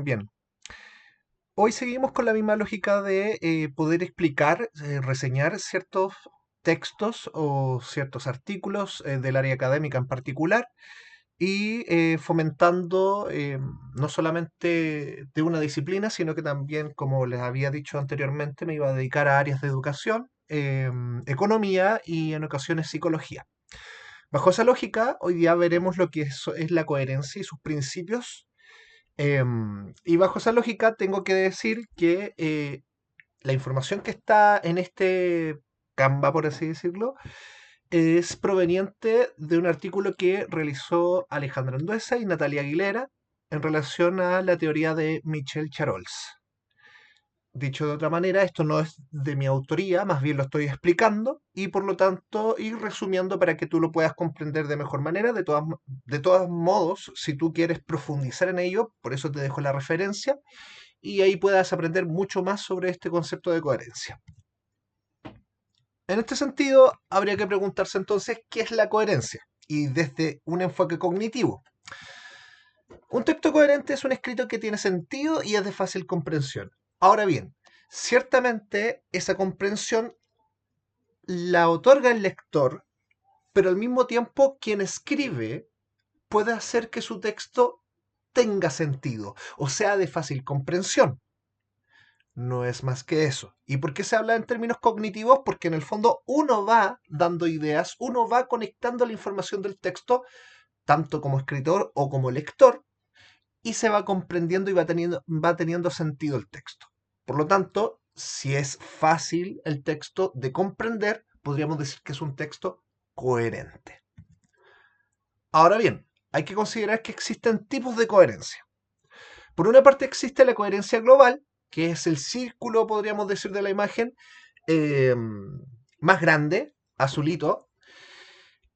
Bien, hoy seguimos con la misma lógica de poder explicar, reseñar ciertos textos o ciertos artículos del área académica en particular y fomentando no solamente de una disciplina, sino que también, como les había dicho anteriormente, me iba a dedicar a áreas de educación, economía y en ocasiones psicología. Bajo esa lógica, hoy día veremos lo que es la coherencia y sus principios. Y bajo esa lógica tengo que decir que la información que está en este Canva, por así decirlo, es proveniente de un artículo que realizó Alejandra Anduesa y Natalia Aguilera en relación a la teoría de Michel Charols. Dicho de otra manera, esto no es de mi autoría, más bien lo estoy explicando y por lo tanto ir resumiendo para que tú lo puedas comprender de mejor manera. De todos modos, si tú quieres profundizar en ello, por eso te dejo la referencia y ahí puedas aprender mucho más sobre este concepto de coherencia. En este sentido, habría que preguntarse entonces qué es la coherencia y desde un enfoque cognitivo. Un texto coherente es un escrito que tiene sentido y es de fácil comprensión. Ahora bien, ciertamente esa comprensión la otorga el lector, pero al mismo tiempo quien escribe puede hacer que su texto tenga sentido, o sea, de fácil comprensión. No es más que eso. ¿Y por qué se habla en términos cognitivos? Porque en el fondo uno va dando ideas, uno va conectando la información del texto, tanto como escritor o como lector, y se va comprendiendo y va teniendo sentido el texto. Por lo tanto, si es fácil el texto de comprender, podríamos decir que es un texto coherente. Ahora bien, hay que considerar que existen tipos de coherencia. Por una parte existe la coherencia global, que es el círculo, podríamos decir, de la imagen eh, más grande, azulito,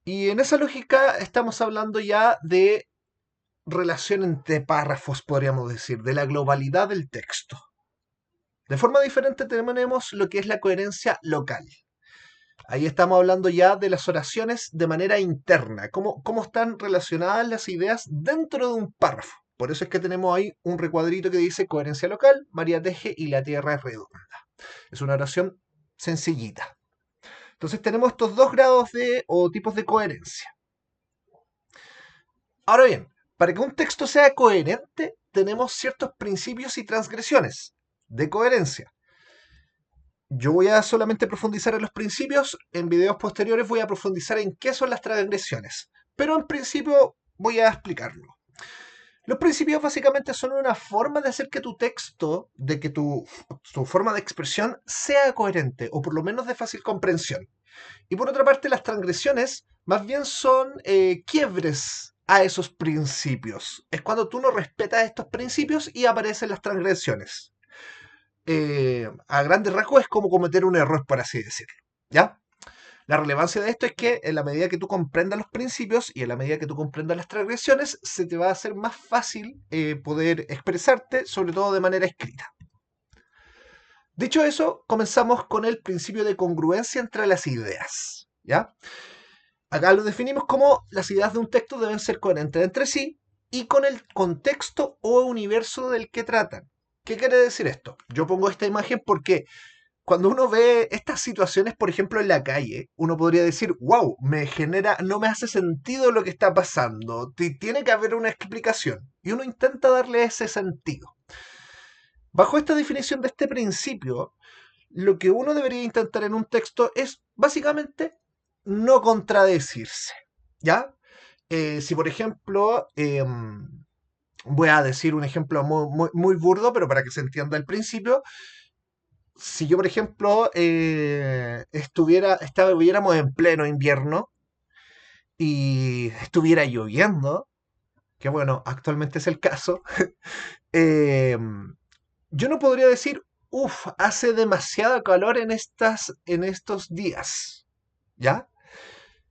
y en esa lógica estamos hablando ya de relación entre párrafos, podríamos decir, de la globalidad del texto. De forma diferente tenemos lo que es la coherencia local. Ahí estamos hablando ya de las oraciones de manera interna, cómo están relacionadas las ideas dentro de un párrafo. Por eso es que tenemos ahí un recuadrito que dice coherencia local, María teje y la tierra es redonda. Es una oración sencillita. Entonces tenemos estos dos grados de o tipos de coherencia. Ahora bien, para que un texto sea coherente, tenemos ciertos principios y transgresiones de coherencia. Yo voy a solamente profundizar en los principios, en videos posteriores voy a profundizar en qué son las transgresiones, pero en principio voy a explicarlo. Los principios básicamente son una forma de hacer que tu texto, de que tu forma de expresión sea coherente o por lo menos de fácil comprensión. Y por otra parte, las transgresiones más bien son quiebres a esos principios. Es cuando tú no respetas estos principios y aparecen las transgresiones. A grandes rasgos es como cometer un error, por así decirlo. ¿Ya? La relevancia de esto es que en la medida que tú comprendas los principios y en la medida que tú comprendas las transgresiones, se te va a hacer más fácil poder expresarte, sobre todo de manera escrita. Dicho eso, comenzamos con el principio de congruencia entre las ideas. ¿Ya? Acá lo definimos como las ideas de un texto deben ser coherentes entre sí y con el contexto o universo del que tratan. ¿Qué quiere decir esto? Yo pongo esta imagen porque cuando uno ve estas situaciones, por ejemplo, en la calle, uno podría decir, wow, no me hace sentido lo que está pasando, tiene que haber una explicación. Y uno intenta darle ese sentido. Bajo esta definición de este principio, lo que uno debería intentar en un texto es básicamente no contradecirse. ¿Ya? Si por ejemplo, voy a decir un ejemplo muy burdo, pero para que se entienda el principio, si yo, por ejemplo, estuviéramos en pleno invierno y estuviera lloviendo, que bueno, actualmente es el caso, eh, yo no podría decir, uff, hace demasiado calor en estos días, ¿ya?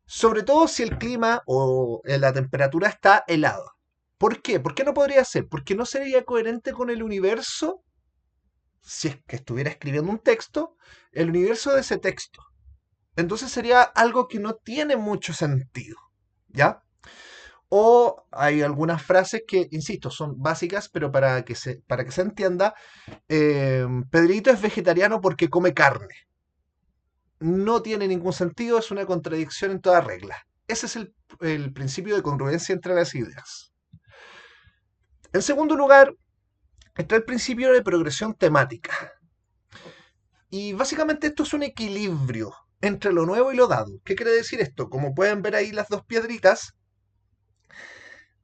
Sobre todo si el clima o la temperatura está helada. ¿Por qué? ¿Por qué no podría ser? Porque no sería coherente con el universo si es que estuviera escribiendo un texto, el universo de ese texto. Entonces sería algo que no tiene mucho sentido, ¿ya? O hay algunas frases que, insisto, son básicas, pero para que se entienda, Pedrito es vegetariano porque come carne. No tiene ningún sentido, es una contradicción en toda regla. Ese es el principio de congruencia entre las ideas. En segundo lugar, está el principio de progresión temática. Y básicamente esto es un equilibrio entre lo nuevo y lo dado. ¿Qué quiere decir esto? Como pueden ver ahí las dos piedritas,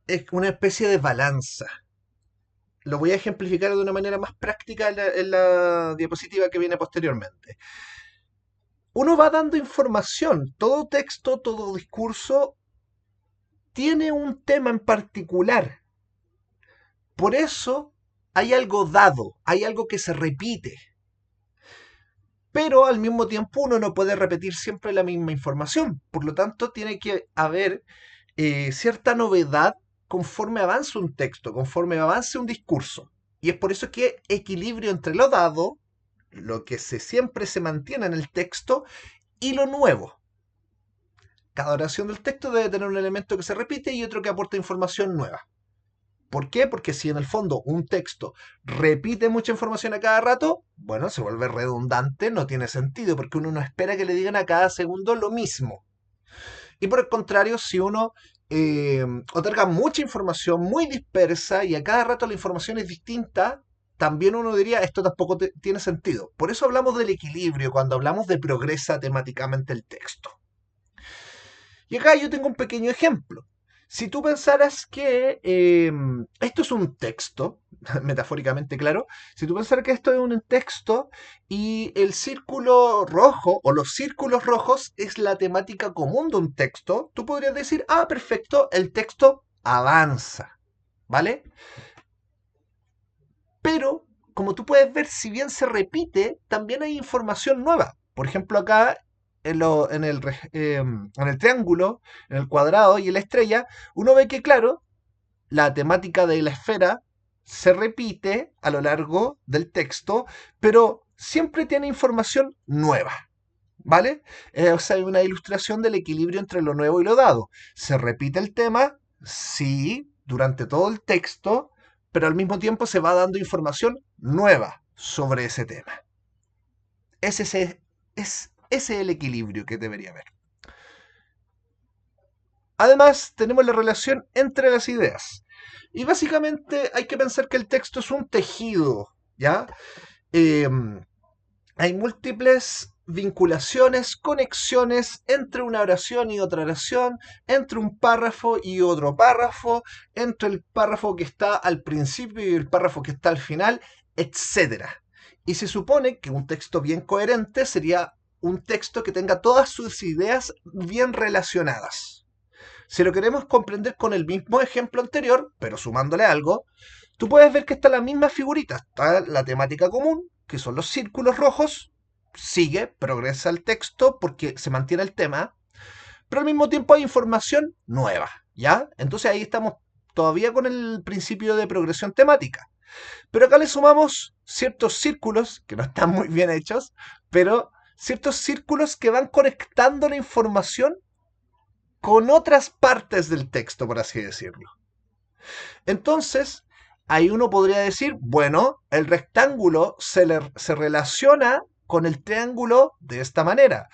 es una especie de balanza. Lo voy a ejemplificar de una manera más práctica en la diapositiva que viene posteriormente. Uno va dando información, todo texto, todo discurso tiene un tema en particular. Por eso hay algo dado, hay algo que se repite. Pero al mismo tiempo uno no puede repetir siempre la misma información. Por lo tanto, tiene que haber cierta novedad conforme avance un texto, conforme avance un discurso. Y es por eso que equilibrio entre lo dado, lo que siempre se mantiene en el texto, y lo nuevo. Cada oración del texto debe tener un elemento que se repite y otro que aporta información nueva. ¿Por qué? Porque si en el fondo un texto repite mucha información a cada rato, bueno, se vuelve redundante, no tiene sentido, porque uno no espera que le digan a cada segundo lo mismo. Y por el contrario, si uno otorga mucha información muy dispersa y a cada rato la información es distinta, también uno diría, esto tampoco tiene sentido. Por eso hablamos del equilibrio cuando hablamos de progresa temáticamente el texto. Y acá yo tengo un pequeño ejemplo. Si tú pensaras que esto es un texto, metafóricamente claro, si tú pensaras que esto es un texto y el círculo rojo o los círculos rojos es la temática común de un texto, tú podrías decir, ah, perfecto, el texto avanza, ¿vale? Pero, como tú puedes ver, si bien se repite, también hay información nueva. Por ejemplo, acá en el triángulo, en el cuadrado y en la estrella, uno ve que, claro, la temática de la esfera se repite a lo largo del texto, pero siempre tiene información nueva. ¿Vale? O sea, hay una ilustración del equilibrio entre lo nuevo y lo dado. Se repite el tema, sí, durante todo el texto, pero al mismo tiempo se va dando información nueva sobre ese tema. Ese es el equilibrio que debería haber. Además, tenemos la relación entre las ideas. Y básicamente hay que pensar que el texto es un tejido, ¿ya? Eh, Hay múltiples vinculaciones, conexiones entre una oración y otra oración, entre un párrafo y otro párrafo, entre el párrafo que está al principio y el párrafo que está al final, etcétera. Y se supone que un texto bien coherente sería un texto que tenga todas sus ideas bien relacionadas. Si lo queremos comprender con el mismo ejemplo anterior, pero sumándole algo, tú puedes ver que está la misma figurita. Está la temática común, que son los círculos rojos, sigue, progresa el texto porque se mantiene el tema, pero al mismo tiempo hay información nueva, ¿ya? Entonces ahí estamos todavía con el principio de progresión temática. Pero acá le sumamos ciertos círculos, que no están muy bien hechos, pero ciertos círculos que van conectando la información con otras partes del texto, por así decirlo. Entonces, ahí uno podría decir, bueno, el rectángulo se relaciona con el triángulo de esta manera,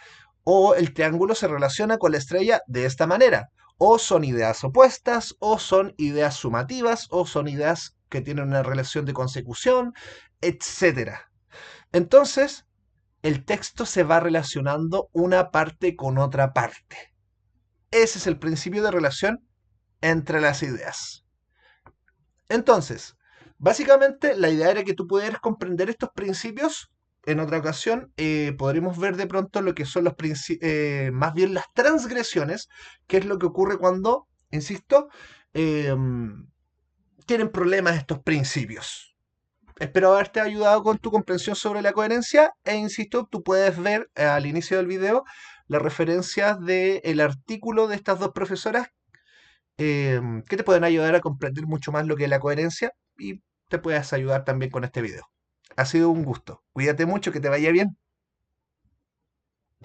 o el triángulo se relaciona con la estrella de esta manera, o son ideas opuestas, o son ideas sumativas, o son ideas que tienen una relación de consecución, etcétera. Entonces, el texto se va relacionando una parte con otra parte. Ese es el principio de relación entre las ideas. Entonces, básicamente la idea era que tú pudieras comprender estos principios. En otra ocasión podremos ver de pronto lo que son más bien las transgresiones, que es lo que ocurre cuando, insisto, eh, tienen problemas estos principios. Espero haberte ayudado con tu comprensión sobre la coherencia e insisto, tú puedes ver al inicio del video las referencias del artículo de estas dos profesoras que te pueden ayudar a comprender mucho más lo que es la coherencia y te puedas ayudar también con este video. Ha sido un gusto. Cuídate mucho, que te vaya bien.